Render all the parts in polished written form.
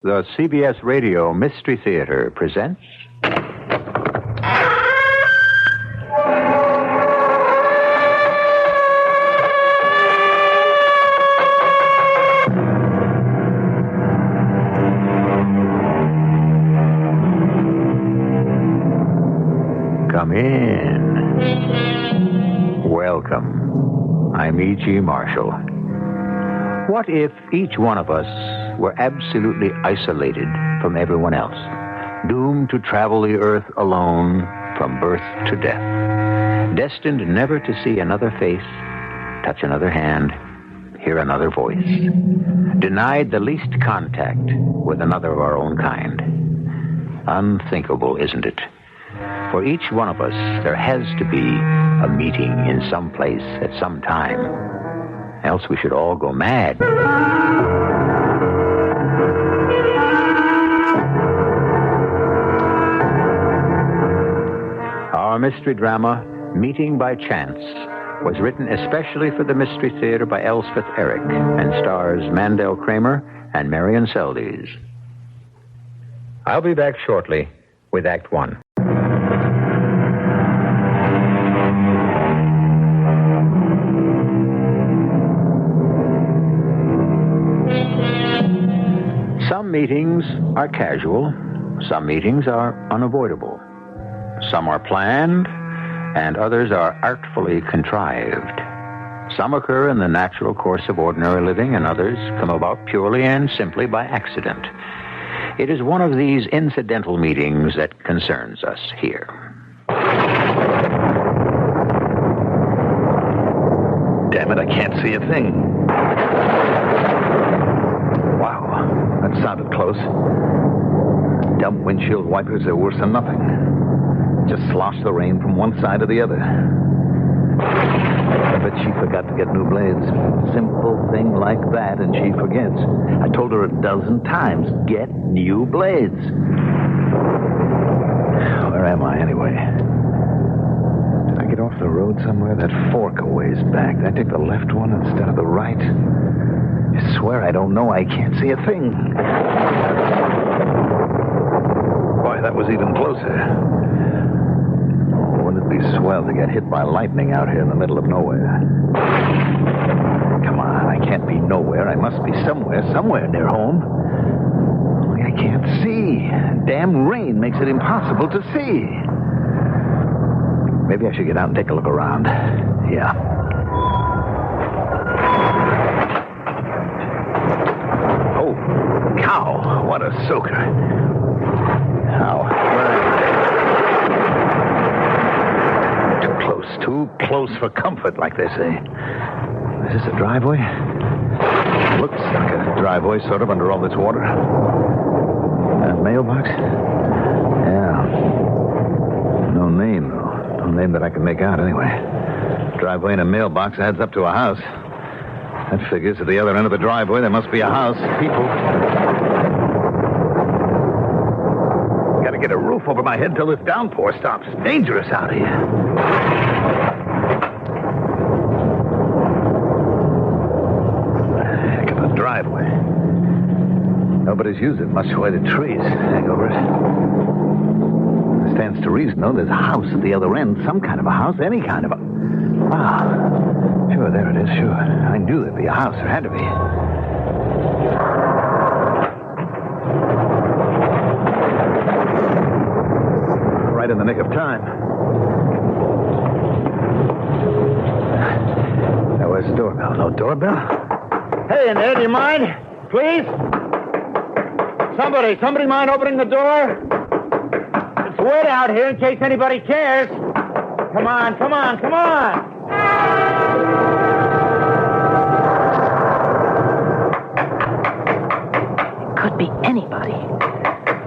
The CBS Radio Mystery Theater presents... Come in. Welcome. I'm E.G. Marshall. What if each one of us were absolutely isolated from everyone else, doomed to travel the earth alone from birth to death, destined never to see another face, touch another hand, hear another voice, denied the least contact with another of our own kind? Unthinkable, isn't it? For each one of us, there has to be a meeting in some place at some time. Else we should all go mad. Our mystery drama, Meeting by Chance, was written especially for the Mystery Theater by Elspeth Eric and stars Mandel Kramer and Marion Seldes. I'll be back shortly with Act One. Some meetings are casual. Some meetings are unavoidable. Some are planned, and others are artfully contrived. Some occur in the natural course of ordinary living, and others come about purely and simply by accident. It is one of these incidental meetings that concerns us here. Damn it, I can't see a thing. That sounded close. Dumb windshield wipers are worse than nothing. Just slosh the rain from one side to the other. I bet she forgot to get new blades. Simple thing like that, and she forgets. I told her 12 times, get new blades. Where am I, anyway? Did I get off the road somewhere? That fork a ways back. Did I take the left one instead of the right? I swear I don't know. I can't see a thing. Boy, that was even closer. Oh, wouldn't it be swell to get hit by lightning out here in the middle of nowhere? Come on, I can't be nowhere. I must be somewhere near home. Only I can't see. Damn rain makes it impossible to see. Maybe I should get out and take a look around. Yeah. Cow, what a soaker. Ow. Too close for comfort, like they say. Is this a driveway? Looks like a driveway, sort of, under all this water. A mailbox? Yeah. No name, though. No name that I can make out, anyway. Driveway and a mailbox adds up to a house. That figures at the other end of the driveway there must be a house. People. Gotta get a roof over my head till this downpour stops. It's dangerous out here. Heck of a driveway. Nobody's used it much the way the trees hang over it. It stands to reason, though, there's a house at the other end. Some kind of a house, any kind of a... Ah. Sure, there it is, sure. I knew there'd be a house. There had to be. Right in the nick of time. Now, where's the doorbell? No doorbell? Hey, in there, do you mind? Please? Somebody mind opening the door? It's wet out here in case anybody cares. Come on. Could be anybody.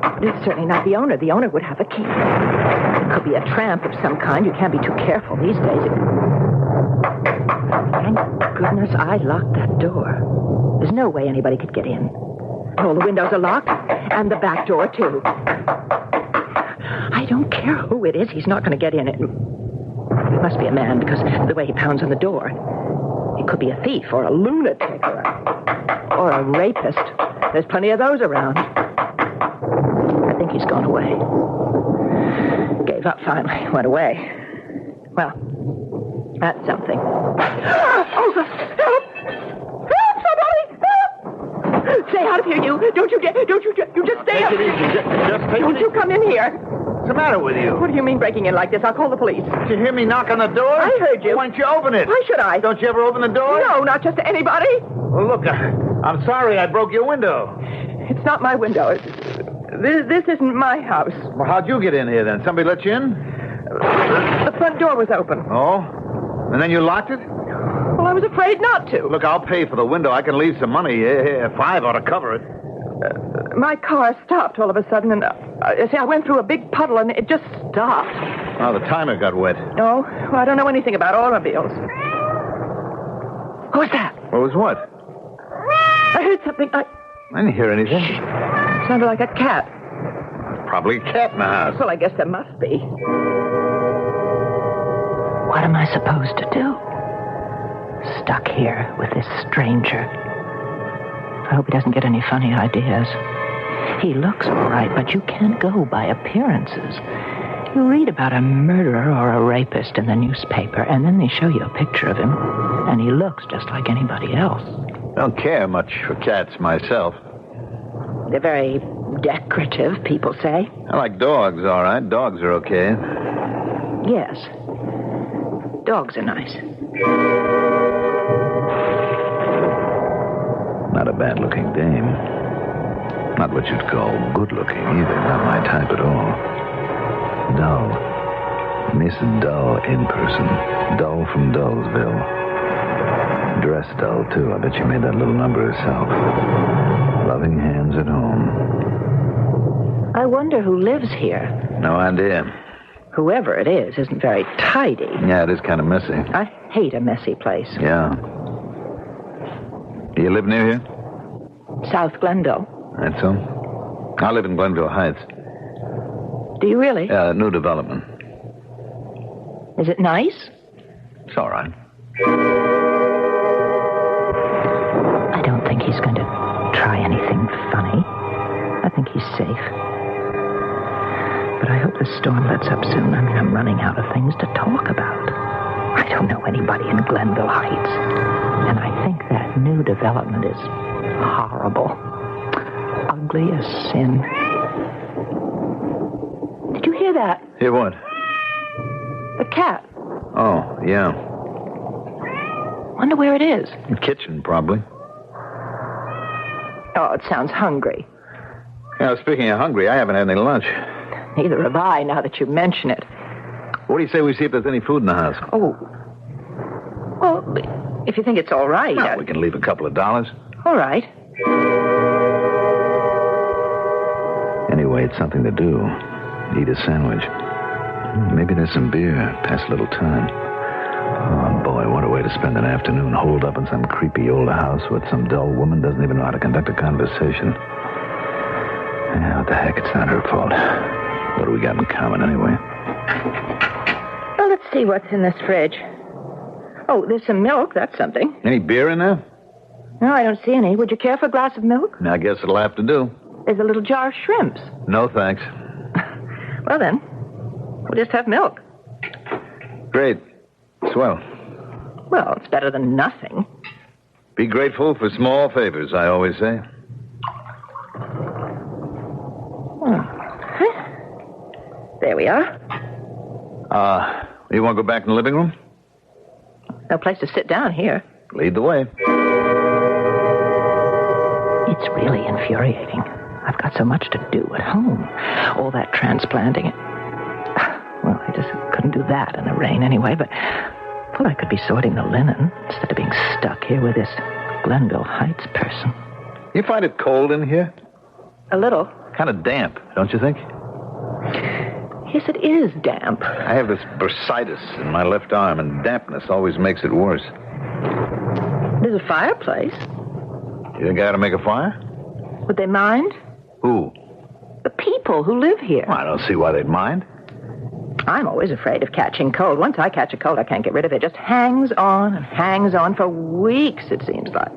But it's certainly not the owner. The owner would have a key. It could be a tramp of some kind. You can't be too careful these days. Thank goodness I locked that door. There's no way anybody could get in. All the windows are locked, and the back door, too. I don't care who it is. He's not going to get in. It must be a man, because of the way he pounds on the door. It could be a thief or a lunatic or a rapist. There's plenty of those around. I think he's gone away. Gave up finally. Went away. Well, that's something. Oh, help! Help, somebody! Help! Stay out of here, you. Don't you just stay out. Take it easy. Just take Don't it you come in here. What's the matter with you? What do you mean breaking in like this? I'll call the police. Did you hear me knock on the door? I heard you. Why don't you open it? Why should I? Don't you ever open the door? No, not just to anybody. Well, look, I'm sorry I broke your window. It's not my window. This isn't my house. Well, how'd you get in here then? Somebody let you in? The front door was open. Oh? And then you locked it? Well, I was afraid not to. Look, I'll pay for the window. I can leave some money. $5 ought to cover it. My car stopped all of a sudden, and I went through a big puddle, and it just stopped. Oh, the timer got wet. Oh, well, I don't know anything about automobiles. What was that? What was what? I heard something. I didn't hear anything. Sounded like a cat. Probably a cat in the house. Well, I guess there must be. What am I supposed to do? Stuck here with this stranger. I hope he doesn't get any funny ideas. He looks all right, but you can't go by appearances. You read about a murderer or a rapist in the newspaper, and then they show you a picture of him, and he looks just like anybody else. I don't care much for cats myself. They're very decorative, people say. I like dogs, all right. Dogs are okay. Yes. Dogs are nice. Not a bad-looking dame. Not what you'd call good-looking either. Not my type at all. Dull. Miss Dull in person. Dull from Dullsville. Dressed dull, too. I bet she made that little number herself. Loving hands at home. I wonder who lives here. No idea. Whoever it is isn't very tidy. Yeah, it is kind of messy. I hate a messy place. Yeah. Do you live near here? South Glendale. That's so. I live in Glenville Heights. Do you really? New development. Is it nice? It's all right. I don't think he's going to try anything funny. I think he's safe. But I hope the storm lets up soon. I mean, I'm running out of things to talk about. I don't know anybody in Glenville Heights. And I think that new development is horrible. Ugly as sin. Did you hear that? Hear what? The cat. Oh, yeah. Wonder where it is. The kitchen, probably. Oh, it sounds hungry. Yeah, speaking of hungry, I haven't had any lunch. Neither have I, now that you mention it. What do you say we see if there's any food in the house? Oh. Well, if you think it's all right. Well, we can leave a couple of dollars. All right. Anyway, it's something to do. Eat a sandwich. Maybe there's some beer. Pass a little time. Oh, boy, what a way to spend an afternoon holed up in some creepy old house with some dull woman doesn't even know how to conduct a conversation. Yeah, what the heck? It's not her fault. What do we got in common, anyway? Well, let's see what's in this fridge. Oh, there's some milk. That's something. Any beer in there? No, I don't see any. Would you care for a glass of milk? I guess it'll have to do. There's a little jar of shrimps. No, thanks. Well, then, we'll just have milk. Great. Swell. Well, it's better than nothing. Be grateful for small favors, I always say. There we are. You want to go back in the living room? No place to sit down here. Lead the way. It's really infuriating. I've got so much to do at home. All that transplanting. Well, I just couldn't do that in the rain anyway, but well, I could be sorting the linen instead of being stuck here with this Glenville Heights person. You find it cold in here? A little. Kind of damp, don't you think? Yes, it is damp. I have this bursitis in my left arm, and dampness always makes it worse. There's a fireplace. You think I ought to make a fire? Would they mind? Who? The people who live here. Well, I don't see why they'd mind. I'm always afraid of catching cold. Once I catch a cold, I can't get rid of it. It just hangs on and hangs on for weeks, it seems like.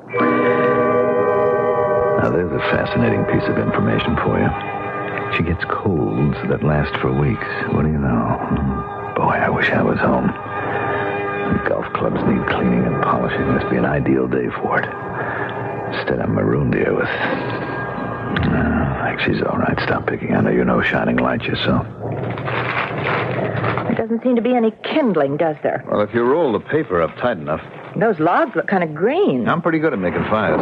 Now, there's a fascinating piece of information for you. She gets colds that last for weeks. What do you know? Boy, I wish I was home. The golf clubs need cleaning and polishing. Must be an ideal day for it. Instead, I'm marooned here with... I think she's all right. Stop picking on her. You know, shining light yourself. There doesn't seem to be any kindling, does there? Well, if you roll the paper up tight enough... Those logs look kind of green. I'm pretty good at making fires.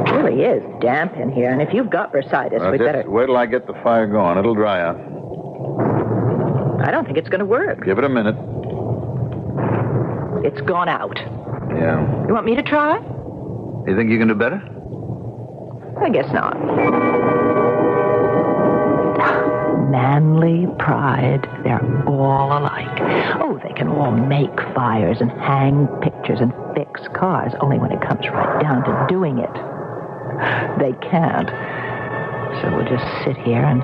It really is damp in here, and if you've got bursitis, we'd better... Wait till I get the fire going. It'll dry out. I don't think it's going to work. Give it a minute. It's gone out. Yeah. You want me to try? You think you can do better? I guess not. Manly pride. They're all alike. Oh, they can all make fires and hang pictures and fix cars, only when it comes right down to doing it, they can't. So we'll just sit here and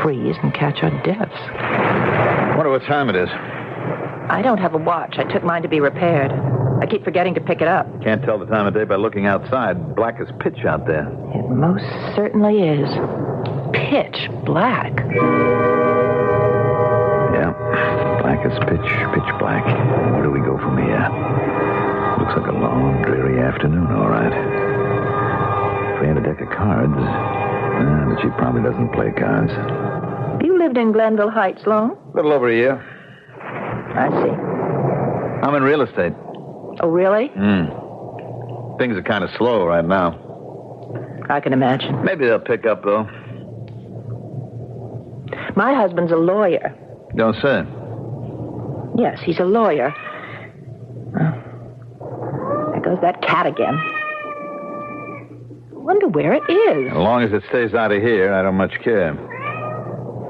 freeze and catch our deaths. I wonder what time it is. I don't have a watch. I took mine to be repaired. I keep forgetting to pick it up. Can't tell the time of day by looking outside. Black as pitch out there. It most certainly is. Pitch black. Yeah, black as pitch black. Where do we go from here? Looks like a long, dreary afternoon, all right. If we had a deck of cards, but she probably doesn't play cards. You lived in Glenville Heights long? A little over a year. I see. I'm in real estate. Oh, really? Things are kind of slow right now. I can imagine. Maybe they'll pick up, though. My husband's a lawyer. Don't say. Yes, he's a lawyer. There goes that cat again. I wonder where it is. As long as it stays out of here, I don't much care.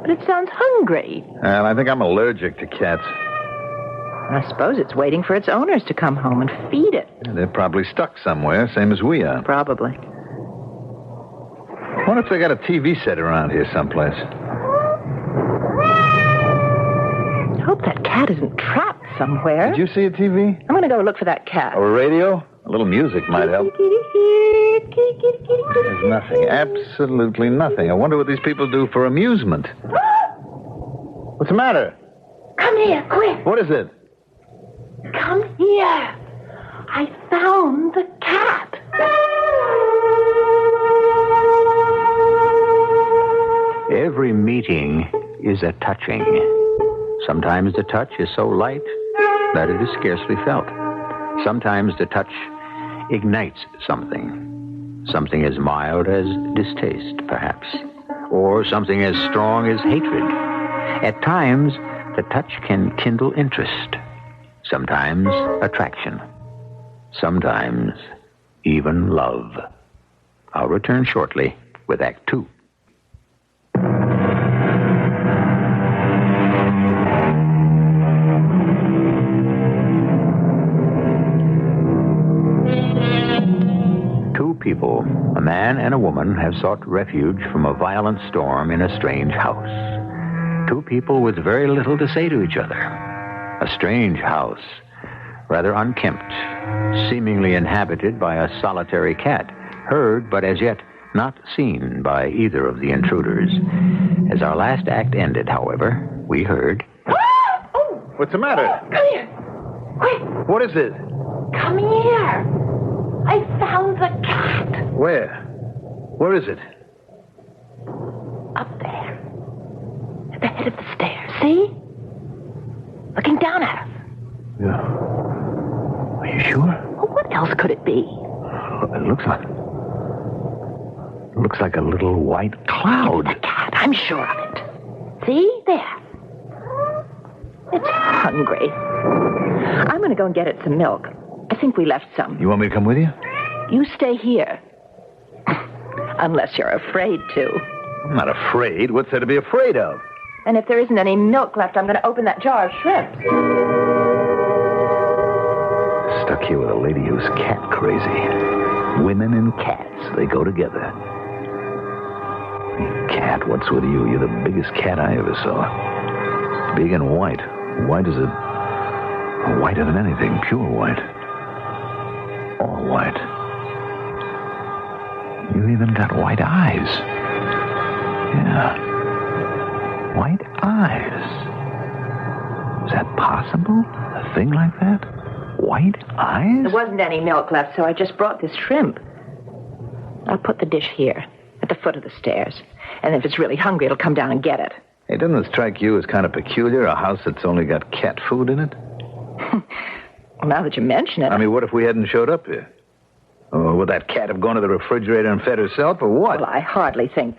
But it sounds hungry. Well, I think I'm allergic to cats. I suppose it's waiting for its owners to come home and feed it. They're probably stuck somewhere, same as we are. Probably. I wonder if they got a TV set around here someplace. I hope that cat isn't trapped somewhere. Did you see a TV? I'm going to go look for that cat. Or a radio? A little music might help. There's nothing. Absolutely nothing. I wonder what these people do for amusement. What's the matter? Come here, quick. What is it? Come here. I found the cat. Every meeting is a touching. Sometimes the touch is so light that it is scarcely felt. Sometimes the touch ignites something. Something as mild as distaste, perhaps. Or something as strong as hatred. At times, the touch can kindle interest. Sometimes attraction. Sometimes even love. I'll return shortly with Act 2. Two people, a man and a woman, have sought refuge from a violent storm in a strange house. Two people with very little to say to each other. A strange house, rather unkempt, seemingly inhabited by a solitary cat, heard but as yet not seen by either of the intruders. As our last act ended, however, we heard... What's the matter? Come here. Quick, What is it? come here. I found the cat. Where? Where is it? Up there. At the head of the stairs. See? Looking down at us. Yeah. Are you sure? Well, what else could it be? It looks like a little white cloud. The cat. I'm sure of it. See? There. It's hungry. I'm going to go and get it some milk. I think we left some. You want me to come with you? You stay here. Unless you're afraid to. I'm not afraid. What's there to be afraid of? And if there isn't any milk left, I'm going to open that jar of shrimp. Stuck here with a lady who's cat crazy. Women and cats, they go together. Cat, what's with you? You're the biggest cat I ever saw. Big and white. White as whiter than anything. Pure white. All white. You even got white eyes. Yeah. White eyes. Is that possible? A thing like that? White eyes? There wasn't any milk left, so I just brought this shrimp. I'll put the dish here, at the foot of the stairs. And if it's really hungry, it'll come down and get it. Hey, doesn't it strike you as kind of peculiar, a house that's only got cat food in it? Well, now that you mention it... I mean, what if we hadn't showed up here? Oh, would that cat have gone to the refrigerator and fed herself, or what? Well, I hardly think...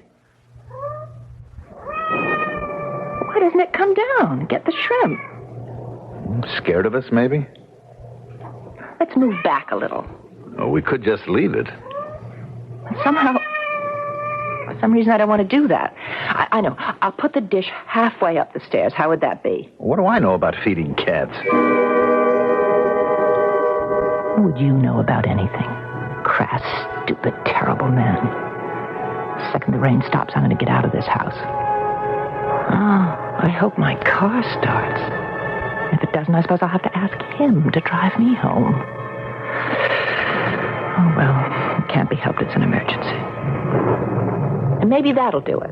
Why doesn't it come down and get the shrimp? Scared of us, maybe? Let's move back a little. Oh, we could just leave it. Somehow... For some reason, I don't want to do that. I know. I'll put the dish halfway up the stairs. How would that be? What do I know about feeding cats? What would you know about anything? Crass, stupid, terrible man. The second the rain stops, I'm going to get out of this house. Oh, I hope my car starts. If it doesn't, I suppose I'll have to ask him to drive me home. Oh, well, it can't be helped. It's an emergency. And maybe that'll do it.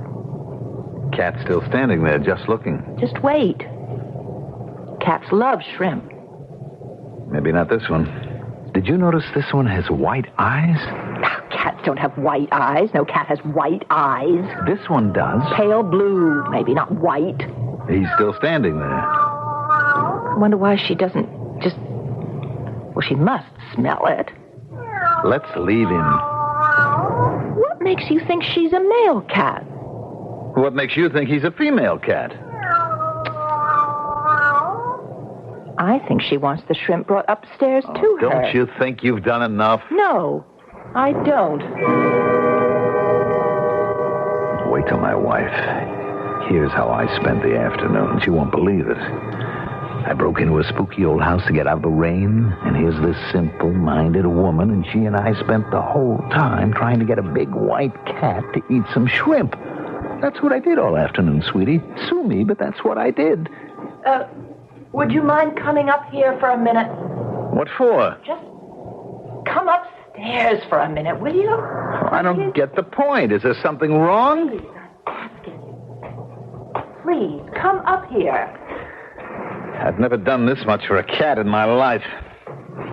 Cat's still standing there, just looking. Just wait. Cats love shrimp. Maybe not this one. Did you notice this one has white eyes? Now, cats don't have white eyes. No cat has white eyes. This one does. Pale blue, maybe, not white. He's still standing there. I wonder why she doesn't just... Well, she must smell it. Let's leave him. What makes you think she's a male cat? What makes you think he's a female cat? I think she wants the shrimp brought upstairs to her. Don't you think you've done enough? No, I don't. Wait till my wife hears how I spent the afternoon. She won't believe it. I broke into a spooky old house to get out of the rain, and here's this simple-minded woman, and she and I spent the whole time trying to get a big white cat to eat some shrimp. That's what I did all afternoon, sweetie. Sue me, but that's what I did. Would you mind coming up here for a minute? What for? Just come upstairs for a minute, will you? I don't get the point. Is there something wrong? Please, I'm asking you. Please, come up here. I've never done this much for a cat in my life.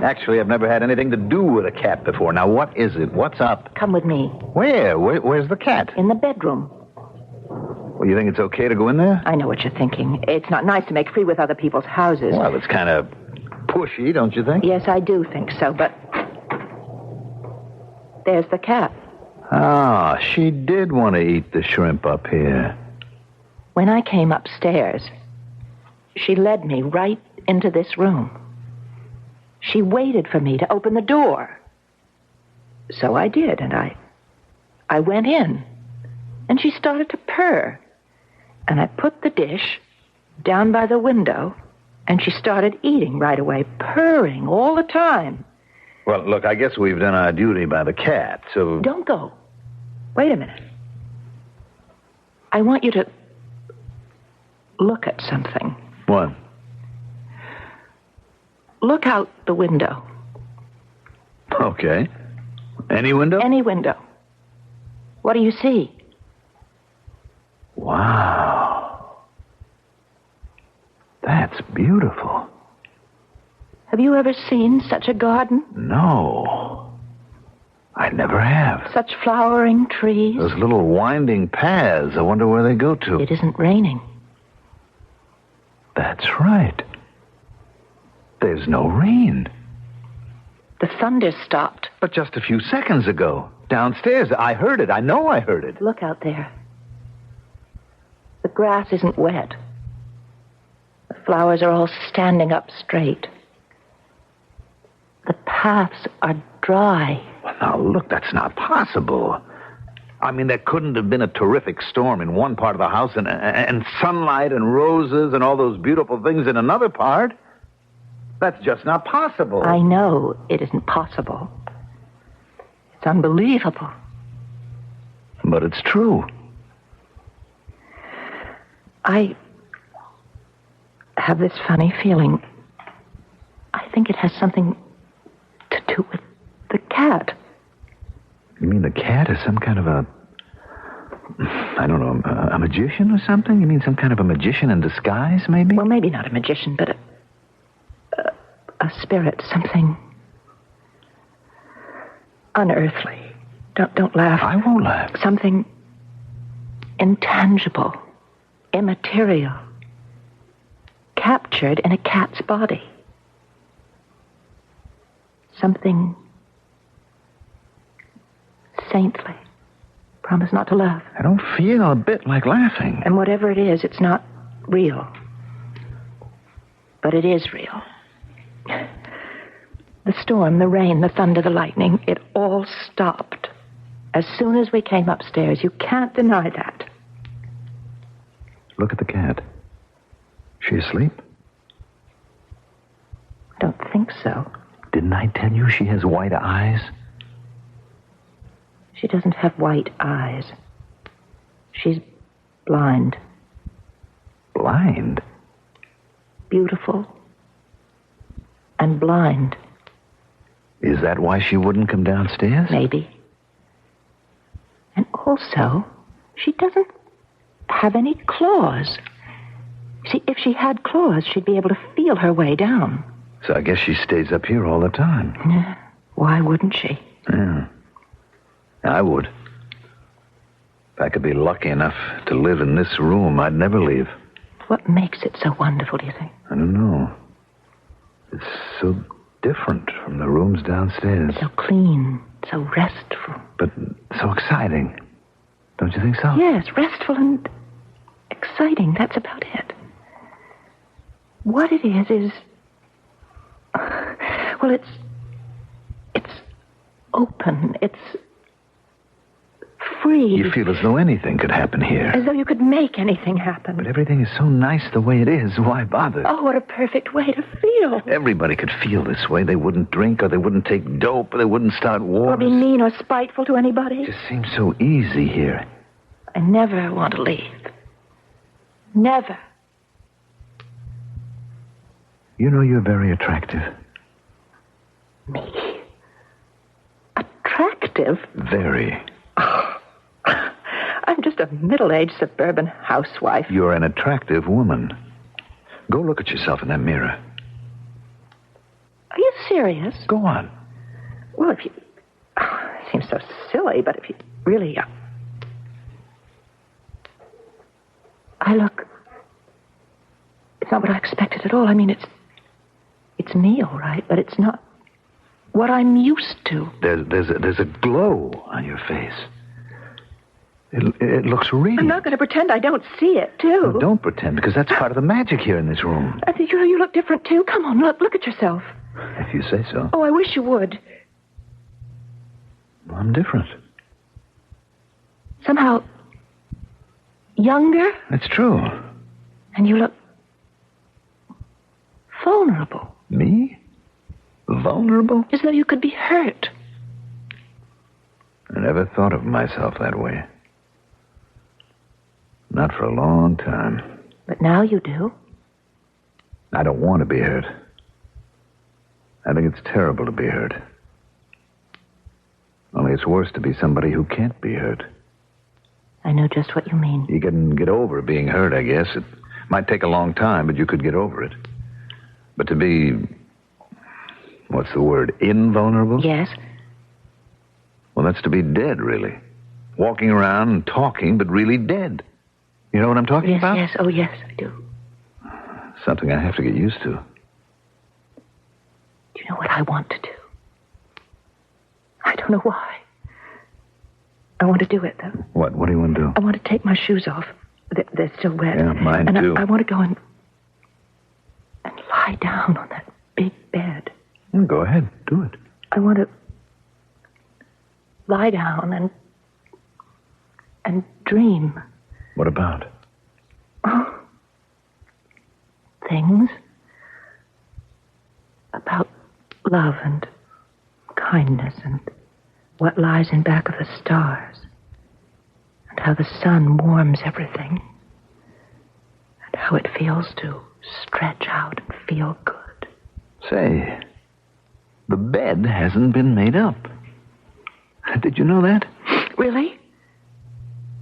Actually, I've never had anything to do with a cat before. Now, what is it? What's up? Come with me. Where? Where's the cat? In the bedroom. Well, you think it's okay to go in there? I know what you're thinking. It's not nice to make free with other people's houses. Well, it's kind of pushy, don't you think? Yes, I do think so, but... There's the cat. Ah, she did want to eat the shrimp up here. When I came upstairs, she led me right into this room. She waited for me to open the door. So I did, and I went in, and she started to purr. And I put the dish down by the window, and she started eating right away, purring all the time. Well, look, I guess we've done our duty by the cat, so... Don't go. Wait a minute. I want you to look at something. What? Look out the window. Okay. Any window? Any window. What do you see? Wow. That's beautiful. Have you ever seen such a garden? No. I never have. Such flowering trees? Those little winding paths. I wonder where they go to. It isn't raining. That's right. There's no rain. The thunder stopped. But just a few seconds ago. Downstairs. I heard it. I know I heard it. Look out there. The grass isn't wet. The flowers are all standing up straight. The paths are dry. Well, now, look, that's not possible. I mean, there couldn't have been a terrific storm in one part of the house and sunlight and roses and all those beautiful things in another part. That's just not possible. I know it isn't possible. It's unbelievable. But it's true. I have this funny feeling. I think it has something to do with the cat. You mean the cat is some kind of a... I don't know, a magician or something? You mean some kind of a magician in disguise, maybe? Well, maybe not a magician, but a spirit, something unearthly. Don't laugh. I won't laugh. Something intangible, immaterial, captured in a cat's body. Something saintly. Promise not to laugh. I don't feel a bit like laughing. And whatever it is, it's not real. But it is real. The storm, the rain, the thunder, the lightning, it all stopped as soon as we came upstairs. You can't deny that. Look at the cat. She asleep? I don't think so. Didn't I tell you she has white eyes? She doesn't have white eyes. She's blind. Blind? Beautiful and blind. Is that why she wouldn't come downstairs? Maybe. And also, she doesn't have any claws. See, if she had claws, she'd be able to feel her way down. So I guess she stays up here all the time. Yeah. Why wouldn't she? Yeah. I would. If I could be lucky enough to live in this room, I'd never leave. What makes it so wonderful, do you think? I don't know. It's so different from the rooms downstairs. So clean, so restful. But so exciting. Don't you think so? Yes, restful and exciting. That's about it. What it is... Well, it's open. It's free. You feel as though anything could happen here. As though you could make anything happen. But everything is so nice the way it is. Why bother? Oh, what a perfect way to feel. Everybody could feel this way. They wouldn't drink, or they wouldn't take dope, or they wouldn't start wars. Or be mean or spiteful to anybody. It just seems so easy here. I never want to leave. Never. You know you're very attractive. Me? Attractive? Very. I'm just a middle-aged suburban housewife. You're an attractive woman. Go look at yourself in that mirror. Are you serious? Go on. Well, if you... it seems so silly, but if you really... I look... It's not what I expected at all. I mean, it's me, all right, but it's not what I'm used to. There's a glow on your face. It looks real. I'm not going to pretend I don't see it, too. No, don't pretend, because that's part of the magic here in this room. I think you look different, too. Come on, look at yourself. If you say so. Oh, I wish you would. I'm different. Somehow younger. That's true. And you look vulnerable. Me? Vulnerable? As though you could be hurt. I never thought of myself that way. Not for a long time. But now you do. I don't want to be hurt. I think it's terrible to be hurt. Only it's worse to be somebody who can't be hurt. I know just what you mean. You can get over being hurt, I guess. It might take a long time, but you could get over it. But to be... what's the word? Invulnerable? Yes. Well, that's to be dead, really. Walking around and talking, but really dead. You know what I'm talking about? Yes, oh yes, I do. Something I have to get used to. Do you know what I want to do? I don't know why. I want to do it, though. What? What do you want to do? I want to take my shoes off. They're still wet. Yeah, mine and too. I want to go and lie down on that big bed. Well, go ahead. Do it. I want to lie down and dream. What about? Oh, things about love and kindness and what lies in back of the stars and how the sun warms everything and how it feels to stretch out and feel good. Say, the bed hasn't been made up. Did you know that? Really?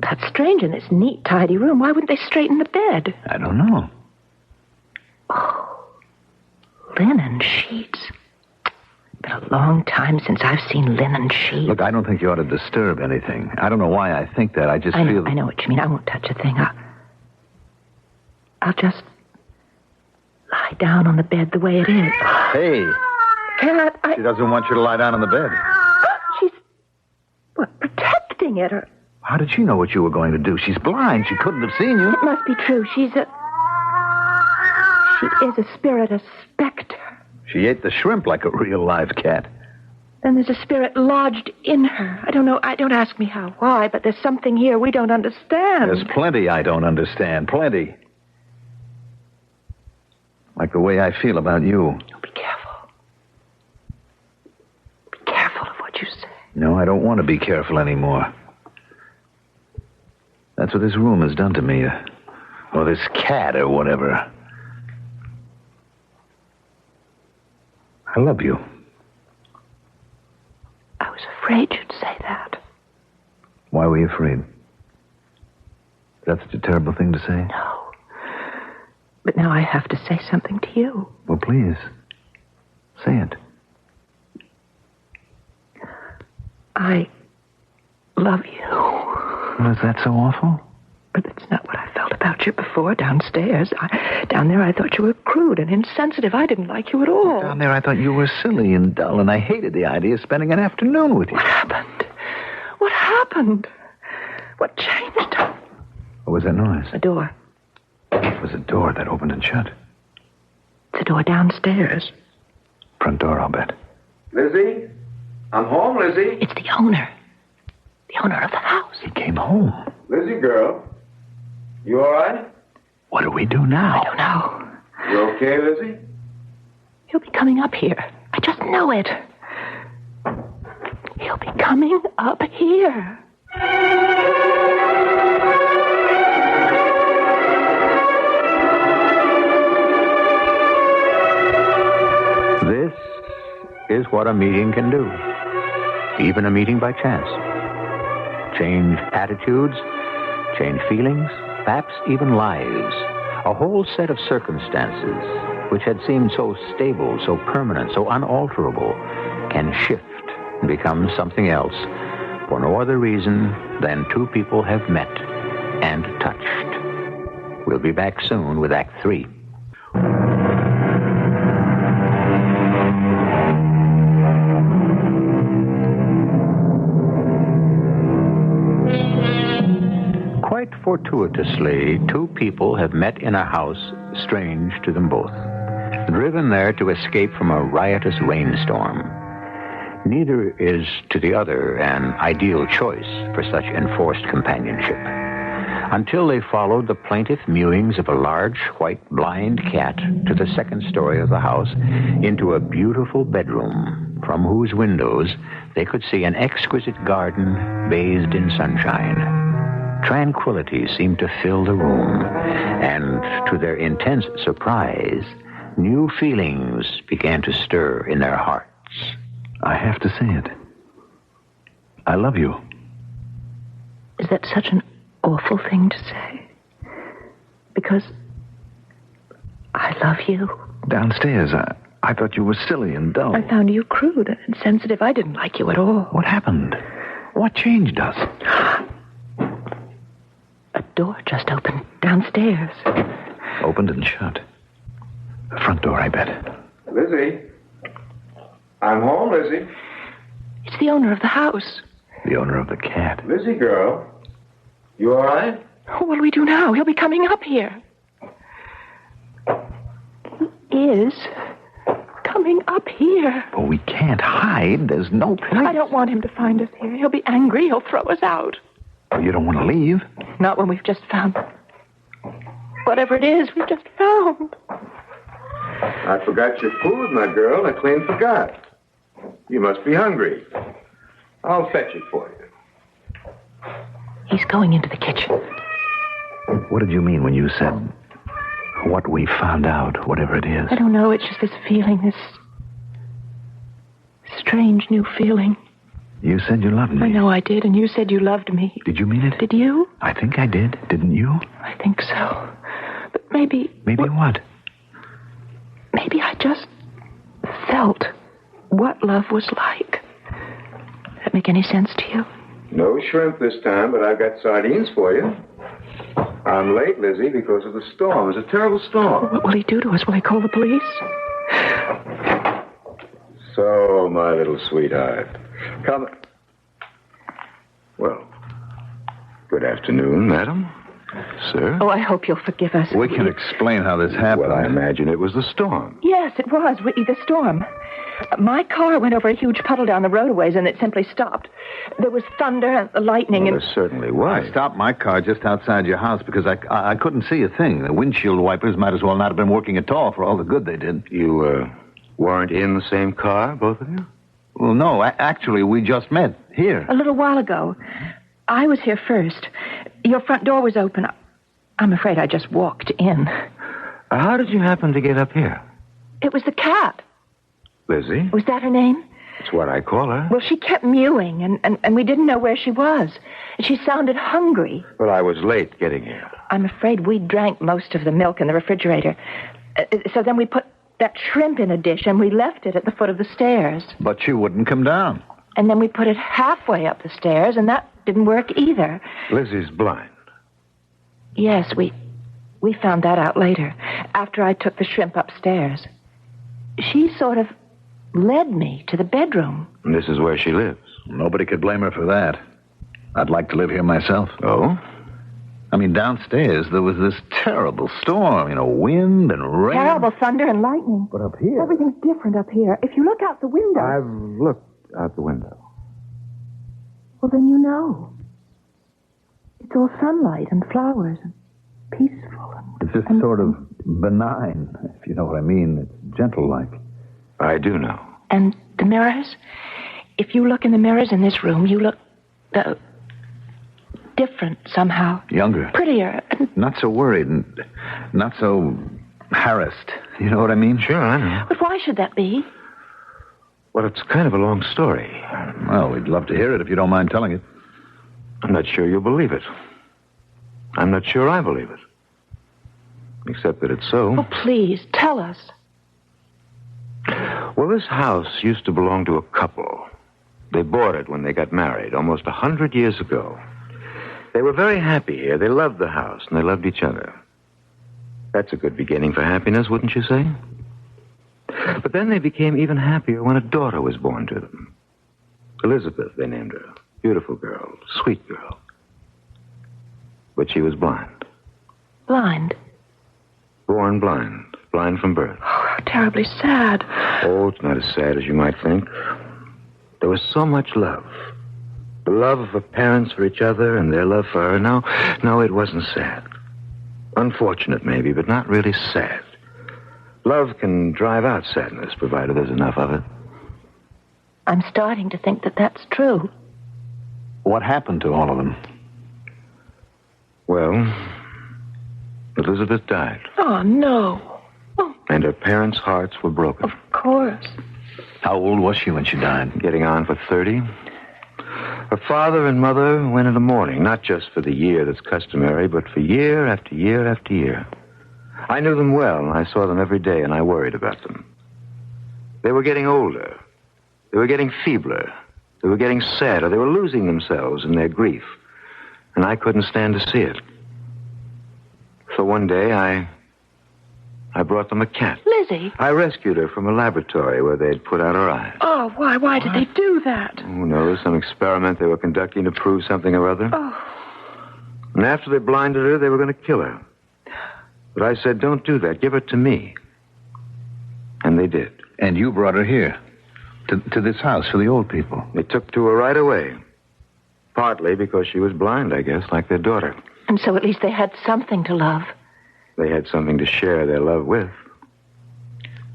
That's strange in this neat, tidy room. Why wouldn't they straighten the bed? I don't know. Oh, linen sheets. Been a long time since I've seen linen sheets. Look, I don't think you ought to disturb anything. I don't know why I think that. I just feel... I know what you mean. I won't touch a thing. I'll just lie down on the bed the way it is. Hey, Cat, she doesn't want you to lie down on the bed. She's, protecting it, or... How did she know what you were going to do? She's blind. She couldn't have seen you. It must be true. She is a spirit, a specter. She ate the shrimp like a real live cat. Then there's a spirit lodged in her. I don't know. Don't ask me how, why, but there's something here we don't understand. There's plenty I don't understand. Plenty. Like the way I feel about you. Oh, be careful. Be careful of what you say. No, I don't want to be careful anymore. That's what this room has done to me. Or this cat or whatever. I love you. I was afraid you'd say that. Why were you afraid? That's such a terrible thing to say? No. But now I have to say something to you. Well, please. Say it. I love you. Well, is that so awful? But that's not what I felt about you before, downstairs. Down there, I thought you were crude and insensitive. I didn't like you at all. Down there, I thought you were silly and dull, and I hated the idea of spending an afternoon with you. What happened? What happened? What changed? What was that noise? A door. It was a door that opened and shut. It's a door downstairs. Front door, I'll bet. Lizzie? I'm home, Lizzie. It's the owner. The owner of the house. He came home. Lizzie, girl. You all right? What do we do now? I don't know. You okay, Lizzie? He'll be coming up here. I just know it. He'll be coming up here. This is what a meeting can do. Even a meeting by chance. Change attitudes, change feelings, perhaps even lives. A whole set of circumstances which had seemed so stable, so permanent, so unalterable, can shift and become something else for no other reason than two people have met and touched. We'll be back soon with Act 3. Quite fortuitously, two people have met in a house strange to them both, driven there to escape from a riotous rainstorm. Neither is to the other an ideal choice for such enforced companionship, until they followed the plaintive mewings of a large white blind cat to the second story of the house, into a beautiful bedroom from whose windows they could see an exquisite garden bathed in sunshine. Tranquility seemed to fill the room, and to their intense surprise, new feelings began to stir in their hearts. I have to say it. I love you. Is that such an awful thing to say? Because I love you. Downstairs, I thought you were silly and dull. I found you crude and insensitive. I didn't like you at all. What happened? What changed us? A door just opened downstairs. Opened and shut. The front door, I bet. Lizzie? I'm home, Lizzie. It's the owner of the house. The owner of the cat. Lizzie, girl. You all right? What do we do now? He'll be coming up here. He is coming up here. But we can't hide. There's no place. I don't want him to find us here. He'll be angry. He'll throw us out. Oh, you don't want to leave? Not when we've just found whatever it is we've just found. I forgot your food, my girl. I clean forgot. You must be hungry. I'll fetch it for you. He's going into the kitchen. What did you mean when you said what we found out, whatever it is? I don't know. It's just this feeling, this strange new feeling. You said you loved me. I know I did, and you said you loved me. Did you mean it? Did you? I think I did. Didn't you? I think so. But maybe... Maybe what? Maybe I just felt what love was like. Does that make any sense to you? No shrimp this time, but I've got sardines for you. I'm late, Lizzie, because of the storm. It was a terrible storm. What will he do to us? Will he call the police? So, my little sweetheart. Come. Well, good afternoon, madam. Sir? Oh, I hope you'll forgive us. We can explain how this happened. Well, I imagine it was the storm. Yes, it was. The storm. My car went over a huge puddle down the roadways, and it simply stopped. There was thunder and lightning, Well, and... there certainly was. I stopped my car just outside your house because I couldn't see a thing. The windshield wipers might as well not have been working at all for all the good they did. You, weren't in the same car, both of you? Well, no, actually, we just met here. A little while ago. I was here first. Your front door was open. I'm afraid I just walked in. How did you happen to get up here? It was the cat. Lizzie? Was that her name? It's what I call her. Well, she kept mewing, and we didn't know where she was. She sounded hungry. Well, I was late getting here. I'm afraid we drank most of the milk in the refrigerator. So then we put that shrimp in a dish, and we left it at the foot of the stairs. But she wouldn't come down. And then we put it halfway up the stairs, and that didn't work either. Lizzie's blind. Yes, we found that out later, after I took the shrimp upstairs. She sort of led me to the bedroom. And this is where she lives. Nobody could blame her for that. I'd like to live here myself. Oh? I mean, downstairs, there was this terrible storm, wind and rain. Terrible thunder and lightning. But up here... Everything's different up here. If you look out the window... I've looked out the window. Well, then you know. It's all sunlight and flowers and peaceful. It's just sort of benign, if you know what I mean. It's gentle-like. I do know. And the mirrors? If you look in the mirrors in this room, you look different somehow. Younger. Prettier. Not so worried and not so harassed. You know what I mean? Sure, I know. But why should that be? Well, it's kind of a long story. Well, we'd love to hear it if you don't mind telling it. I'm not sure you'll believe it. I'm not sure I believe it. Except that it's so. Oh, please, tell us. Well, this house used to belong to a couple. They bought it when they got married, almost 100 years ago. They were very happy here. They loved the house, and they loved each other. That's a good beginning for happiness, wouldn't you say? But then they became even happier when a daughter was born to them. Elizabeth, they named her. Beautiful girl, sweet girl. But she was blind. Blind? Born blind. Blind from birth. Oh, how terribly sad. Oh, it's not as sad as you might think. There was so much love. The love of her parents for each other and their love for her. No, it wasn't sad. Unfortunate, maybe, but not really sad. Love can drive out sadness, provided there's enough of it. I'm starting to think that that's true. What happened to all of them? Well, Elizabeth died. Oh, no. Oh, And her parents' hearts were broken. of course. How old was she when she died? Getting on for 30. Her father and mother went into mourning, not just for the year that's customary, but for year after year after year. I knew them well, and I saw them every day, and I worried about them. They were getting older. They were getting feebler. They were getting sadder. They were losing themselves in their grief. And I couldn't stand to see it. So one day, I brought them a cat. Lizzie. I rescued her from a laboratory where they'd put out her eyes. Oh, why did they do that? Who knows? Some experiment they were conducting to prove something or other. Oh, And after they blinded her, they were going to kill her. But I said, don't do that. Give her to me. And they did. And you brought her here, to this house for the old people. They took to her right away. Partly because she was blind, I guess, like their daughter. and so at least they had something to love. They had something to share their love with.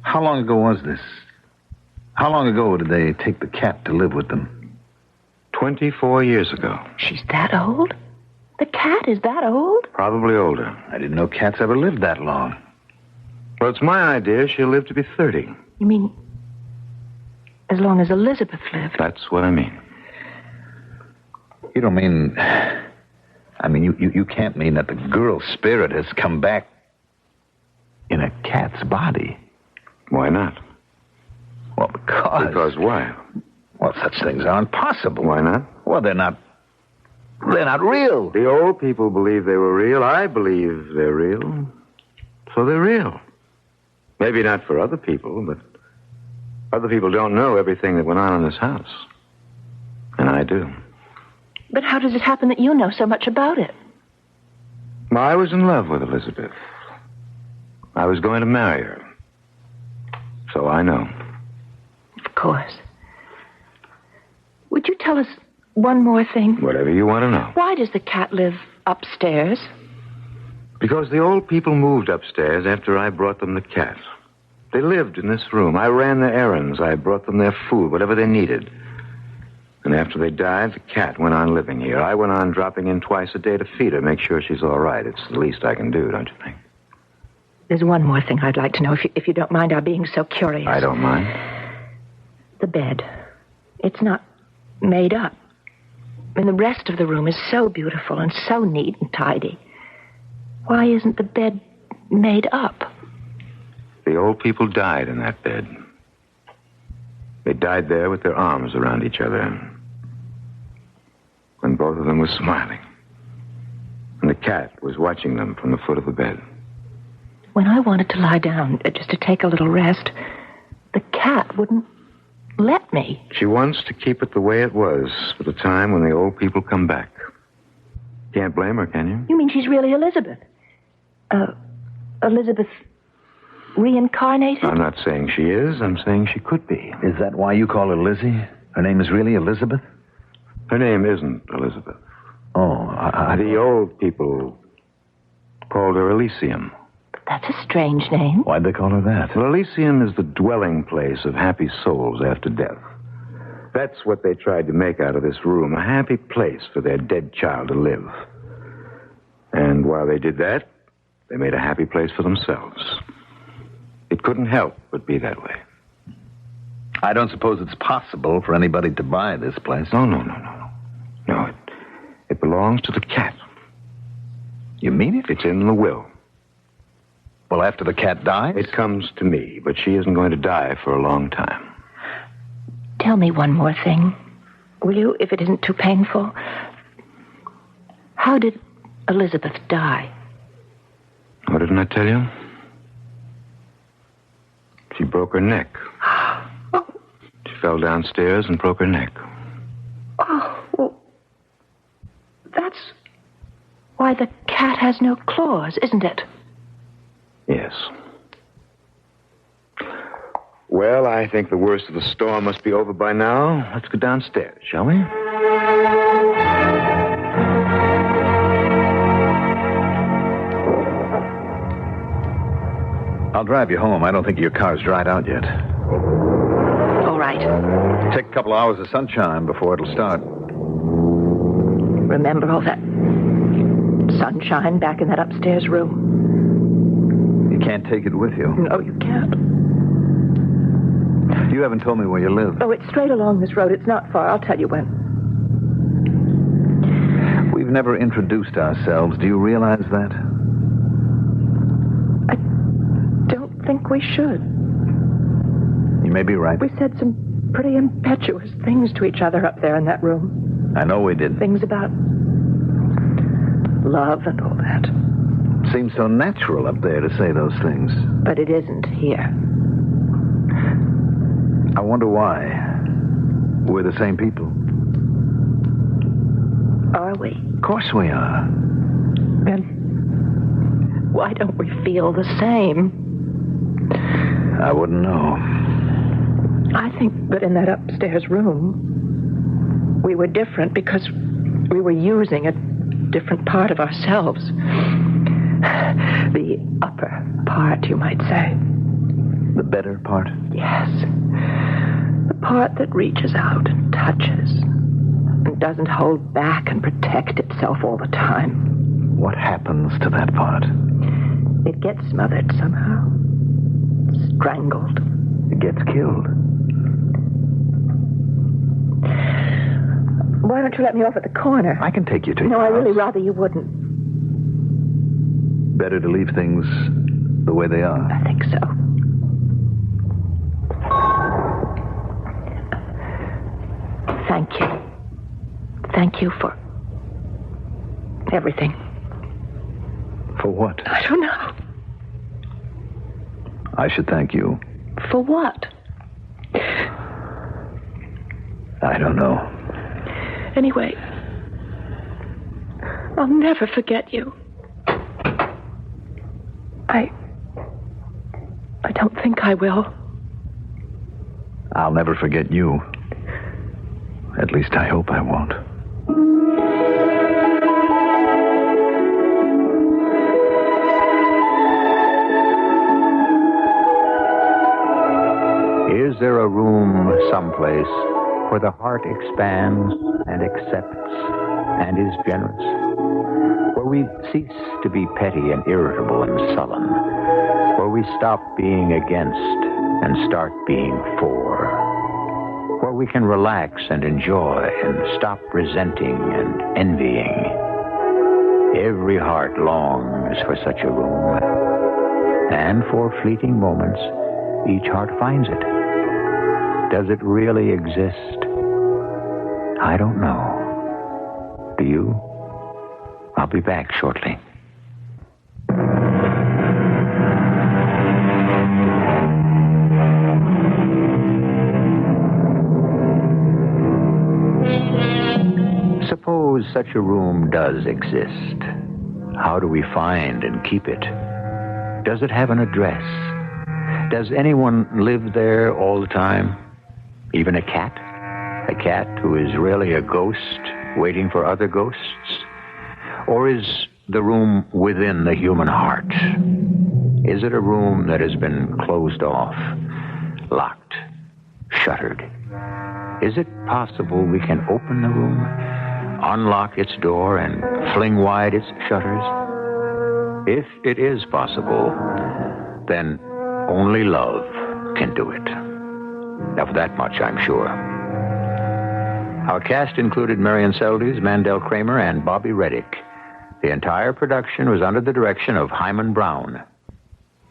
How long ago was this? How long ago did they take the cat to live with them? 24 years ago. She's that old? The cat is that old? Probably older. I didn't know cats ever lived that long. Well, it's my idea she'll live to be 30. You mean as long as Elizabeth lived? That's what I mean. You don't mean... I mean, you can't mean that the girl spirit has come back in a cat's body. Why not? Well, because... Because why? Well, such things aren't possible. Why not? Well, they're not real. The old people believe they were real. I believe they're real. So they're real. Maybe not for other people, but other people don't know everything that went on in this house. And I do. But how does it happen that you know so much about it? Well, I was in love with Elizabeth. I was going to marry her. So I know. Of course. Would you tell us one more thing? Whatever you want to know. Why does the cat live upstairs? Because the old people moved upstairs after I brought them the cat. They lived in this room. I ran their errands. I brought them their food, whatever they needed. And after they died, the cat went on living here. I went on dropping in twice a day to feed her, make sure she's all right. It's the least I can do, don't you think? There's one more thing I'd like to know, if you don't mind our being so curious. I don't mind. The bed. It's not made up. And the rest of the room is so beautiful and so neat and tidy. Why isn't the bed made up? The old people died in that bed. They died there with their arms around each other. When both of them were smiling. And the cat was watching them from the foot of the bed. When I wanted to lie down, just to take a little rest, the cat wouldn't let me. She wants to keep it the way it was for the time when the old people come back. Can't blame her, can you? You mean she's really Elizabeth? Elizabeth reincarnated? I'm not saying she is. I'm saying she could be. Is that why you call her Lizzie? Her name is really Elizabeth? Her name isn't Elizabeth. Oh, The old people called her Elysium. That's a strange name. Why'd they call her that? Well, Elysium is the dwelling place of happy souls after death. That's what they tried to make out of this room, a happy place for their dead child to live. And while they did that, they made a happy place for themselves. It couldn't help but be that way. I don't suppose it's possible for anybody to buy this place. No. No, it belongs to the cat. You mean it? It's in the will. Well, after the cat dies? It comes to me, but she isn't going to die for a long time. Tell me one more thing, will you, if it isn't too painful? How did Elizabeth die? Oh, didn't I tell you? She broke her neck. Oh. She fell downstairs and broke her neck. Oh, well, that's why the cat has no claws, isn't it? Yes. Well, I think the worst of the storm must be over by now. Let's go downstairs, shall we? I'll drive you home. I don't think your car's dried out yet. All right. Take a couple hours of sunshine before it'll start. Remember all that sunshine back in that upstairs room? You can't take it with you. No, you can't. You haven't told me where you live. Oh, it's straight along this road. It's not far. I'll tell you when. We've never introduced ourselves. Do you realize that? I don't think we should. You may be right. We said some pretty impetuous things to each other up there in that room. I know we did. Things about love and all that. Seems so natural up there to say those things. But it isn't here. I wonder why. We're the same people. Are we? Of course we are. Then why don't we feel the same? I wouldn't know. I think that in that upstairs room, we were different because we were using a different part of ourselves. The upper part, you might say. The better part? Yes. The part that reaches out and touches and doesn't hold back and protect itself all the time. What happens to that part? It gets smothered somehow. Strangled. It gets killed. Why don't you let me off at the corner? I can take you to No, your I house. really rather you wouldn't. Better to leave things the way they are. I think so. Thank you. Thank you for everything. For what? I don't know. I should thank you. For what? I don't know. Anyway, I'll never forget you. I don't think I will. I'll never forget you. At least I hope I won't. Is there a room someplace where the heart expands and accepts and is generous? Where we cease to be petty and irritable and sullen? Where we stop being against and start being for? Where we can relax and enjoy and stop resenting and envying? Every heart longs for such a room. And for fleeting moments, each heart finds it. Does it really exist? I don't know. Do you? I'll be back shortly. Suppose such a room does exist. How do we find and keep it? Does it have an address? Does anyone live there all the time? Even a cat? A cat who is really a ghost waiting for other ghosts? Or is the room within the human heart? Is it a room that has been closed off, locked, shuttered? Is it possible we can open the room, unlock its door, and fling wide its shutters? If it is possible, then only love can do it. Of that much, I'm sure. Our cast included Marion Seldes, Mandel Kramer, and Bobby Reddick. The entire production was under the direction of Hyman Brown.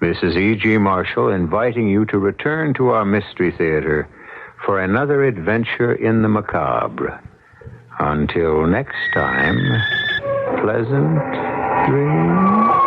This is E.G. Marshall inviting you to return to our Mystery Theater for another adventure in the macabre. Until next time, pleasant dreams.